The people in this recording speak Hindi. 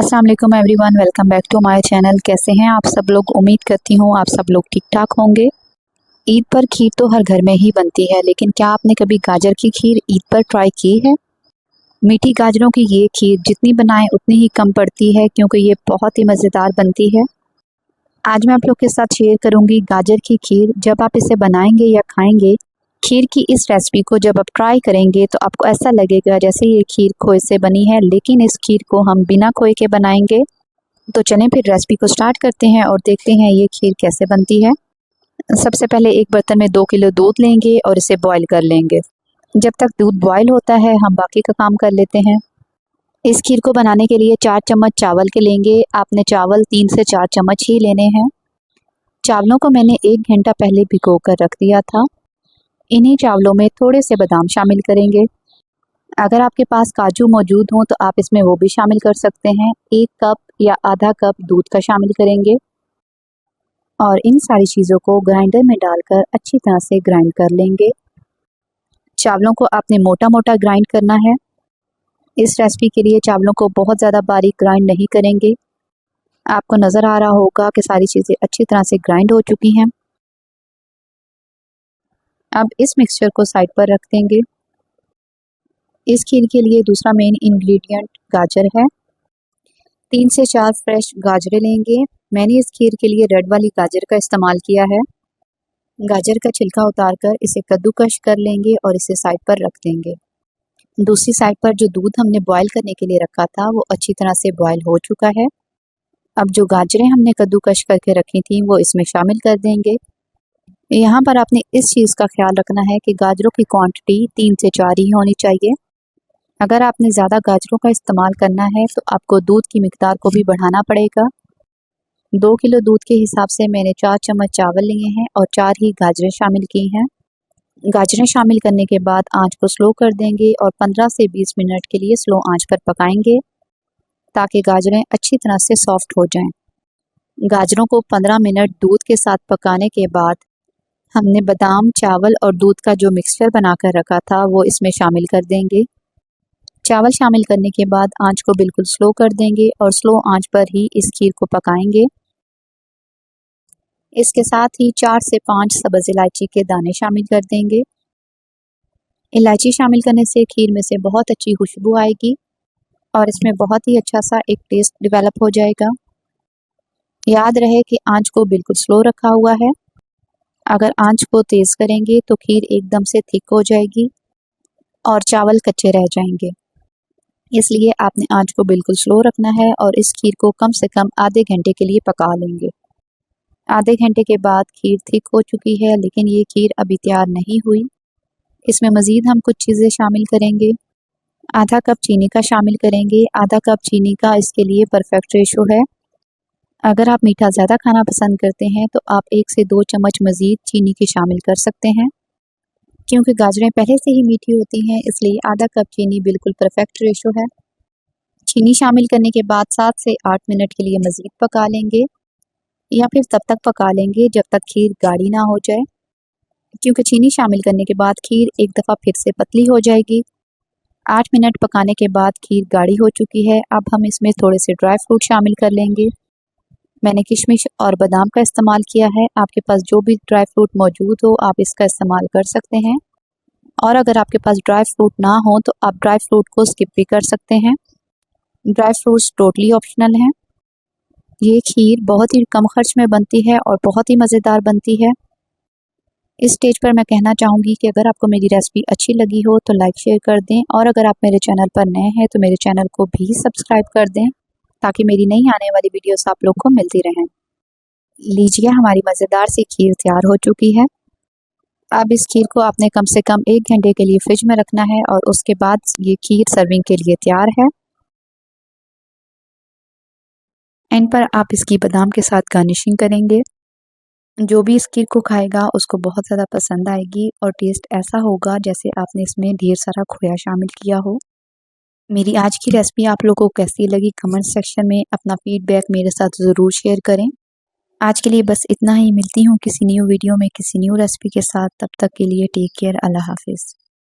अस्सलाम वालेकुम everyone, welcome back to my channel. कैसे हैं आप सब लोग? उम्मीद करती हूँ आप सब लोग ठीक ठाक होंगे। ईद पर खीर तो हर घर में ही बनती है, लेकिन क्या आपने कभी गाजर की खीर ईद पर ट्राई की है? मीठी गाजरों की ये खीर जितनी बनाएं उतनी ही कम पड़ती है, क्योंकि ये बहुत ही मज़ेदार बनती है। आज मैं आप लोग के साथ शेयर करूंगी गाजर की खीर। जब आप इसे बनाएंगे या खाएंगे, खीर की इस रेसिपी को जब आप ट्राई करेंगे तो आपको ऐसा लगेगा जैसे ये खीर खोए से बनी है, लेकिन इस खीर को हम बिना खोए के बनाएंगे। तो चलें फिर रेसिपी को स्टार्ट करते हैं और देखते हैं ये खीर कैसे बनती है। सबसे पहले एक बर्तन में 2 किलो दूध लेंगे और इसे बॉईल कर लेंगे। जब तक दूध बॉईल होता है हम बाकी का काम कर लेते हैं। इस खीर को बनाने के लिए 4 चम्मच चावल के लेंगे। आपने चावल 3 से 4 चम्मच ही लेने हैं। चावलों को मैंने 1 घंटा पहले भिगो कर रख दिया था। इन्हीं चावलों में थोड़े से बादाम शामिल करेंगे। अगर आपके पास काजू मौजूद हों तो आप इसमें वो भी शामिल कर सकते हैं। 1 कप या आधा कप दूध का शामिल करेंगे और इन सारी चीज़ों को ग्राइंडर में डालकर अच्छी तरह से ग्राइंड कर लेंगे। चावलों को आपने मोटा मोटा ग्राइंड करना है। इस रेसिपी के लिए चावलों को बहुत ज़्यादा बारीक ग्राइंड नहीं करेंगे। आपको नज़र आ रहा होगा कि सारी चीज़ें अच्छी तरह से ग्राइंड हो चुकी हैं। अब इस मिक्सचर को साइड पर रख देंगे। इस खीर के लिए दूसरा मेन इंग्रेडिएंट गाजर है। 3 से 4 फ्रेश गाजरें लेंगे। मैंने इस खीर के लिए रेड वाली गाजर का इस्तेमाल किया है। गाजर का छिलका उतारकर इसे कद्दूकश कर लेंगे और इसे साइड पर रख देंगे। दूसरी साइड पर जो दूध हमने बॉईल करने के लिए रखा था वो अच्छी तरह से बॉईल हो चुका है। अब जो गाजरें हमने कद्दूकश करके रखी थी वो इसमें शामिल कर देंगे। यहाँ पर आपने इस चीज़ का ख्याल रखना है कि गाजरों की क्वांटिटी 3 से 4 ही होनी चाहिए। अगर आपने ज़्यादा गाजरों का इस्तेमाल करना है तो आपको दूध की मिकदार को भी बढ़ाना पड़ेगा। 2 किलो दूध के हिसाब से मैंने 4 चम्मच चावल लिए हैं और 4 ही गाजरें शामिल की हैं। गाजरें शामिल करने के बाद आंच को स्लो कर देंगे और 15 से 20 मिनट के लिए स्लो आंच पर पकाएंगे, ताकि गाजरें अच्छी तरह से सॉफ्ट हो जाएं। गाजरों को 15 मिनट दूध के साथ पकाने के बाद हमने बादाम, चावल और दूध का जो मिक्सचर बनाकर रखा था वो इसमें शामिल कर देंगे। चावल शामिल करने के बाद आंच को बिल्कुल स्लो कर देंगे और स्लो आंच पर ही इस खीर को पकाएंगे। इसके साथ ही 4 से 5 सब्ज़ इलायची के दाने शामिल कर देंगे। इलायची शामिल करने से खीर में से बहुत अच्छी खुशबू आएगी और इसमें बहुत ही अच्छा सा एक टेस्ट डेवलप हो जाएगा। याद रहे कि आंच को बिल्कुल स्लो रखा हुआ है। अगर आंच को तेज़ करेंगे तो खीर एकदम से थिक हो जाएगी और चावल कच्चे रह जाएंगे। इसलिए आपने आंच को बिल्कुल स्लो रखना है और इस खीर को कम से कम आधे घंटे के लिए पका लेंगे। आधे घंटे के बाद खीर थिक हो चुकी है, लेकिन ये खीर अभी तैयार नहीं हुई। इसमें मज़ीद हम कुछ चीज़ें शामिल करेंगे। आधा कप चीनी का शामिल करेंगे। आधा कप चीनी का इसके लिए परफेक्ट रेशो है। अगर आप मीठा ज़्यादा खाना पसंद करते हैं तो आप 1 से 2 चम्मच मज़ीद चीनी की शामिल कर सकते हैं। क्योंकि गाजरें पहले से ही मीठी होती हैं, इसलिए आधा कप चीनी बिल्कुल परफेक्ट रेशो है। चीनी शामिल करने के बाद 7 से 8 मिनट के लिए मज़ीद पका लेंगे, या फिर तब तक पका लेंगे जब तक खीर गाढ़ी ना हो जाए। क्योंकि चीनी शामिल करने के बाद खीर एक दफ़ा फिर से पतली हो जाएगी। 8 मिनट पकाने के बाद खीर गाढ़ी हो चुकी है। अब हम इसमें थोड़े से ड्राई फ्रूट शामिल कर लेंगे। मैंने किशमिश और बादाम का इस्तेमाल किया है। आपके पास जो भी ड्राई फ्रूट मौजूद हो आप इसका इस्तेमाल कर सकते हैं, और अगर आपके पास ड्राई फ्रूट ना हो तो आप ड्राई फ्रूट को स्किप भी कर सकते हैं। ड्राई फ्रूट्स टोटली ऑप्शनल हैं। ये खीर बहुत ही कम खर्च में बनती है और बहुत ही मज़ेदार बनती है। इस स्टेज पर मैं कहना चाहूँगी कि अगर आपको मेरी रेसिपी अच्छी लगी हो तो लाइक शेयर कर दें, और अगर आप मेरे चैनल पर नए हैं तो मेरे चैनल को भी सब्सक्राइब कर दें, ताकि मेरी नई आने वाली वीडियोस आप लोग को मिलती रहें। लीजिए, हमारी मज़ेदार सी खीर तैयार हो चुकी है। अब इस खीर को आपने कम से कम 1 घंटे के लिए फ्रिज में रखना है और उसके बाद ये खीर सर्विंग के लिए तैयार है। एंड पर आप इसकी बादाम के साथ गार्निशिंग करेंगे। जो भी इस खीर को खाएगा उसको बहुत ज़्यादा पसंद आएगी और टेस्ट ऐसा होगा जैसे आपने इसमें ढेर सारा खोया शामिल किया हो। मेरी आज की रेसिपी आप लोगों को कैसी लगी कमेंट सेक्शन में अपना फीडबैक मेरे साथ ज़रूर शेयर करें। आज के लिए बस इतना ही। मिलती हूँ किसी न्यू वीडियो में किसी न्यू रेसिपी के साथ। तब तक के लिए टेक केयर। अल्लाह हाफिज़।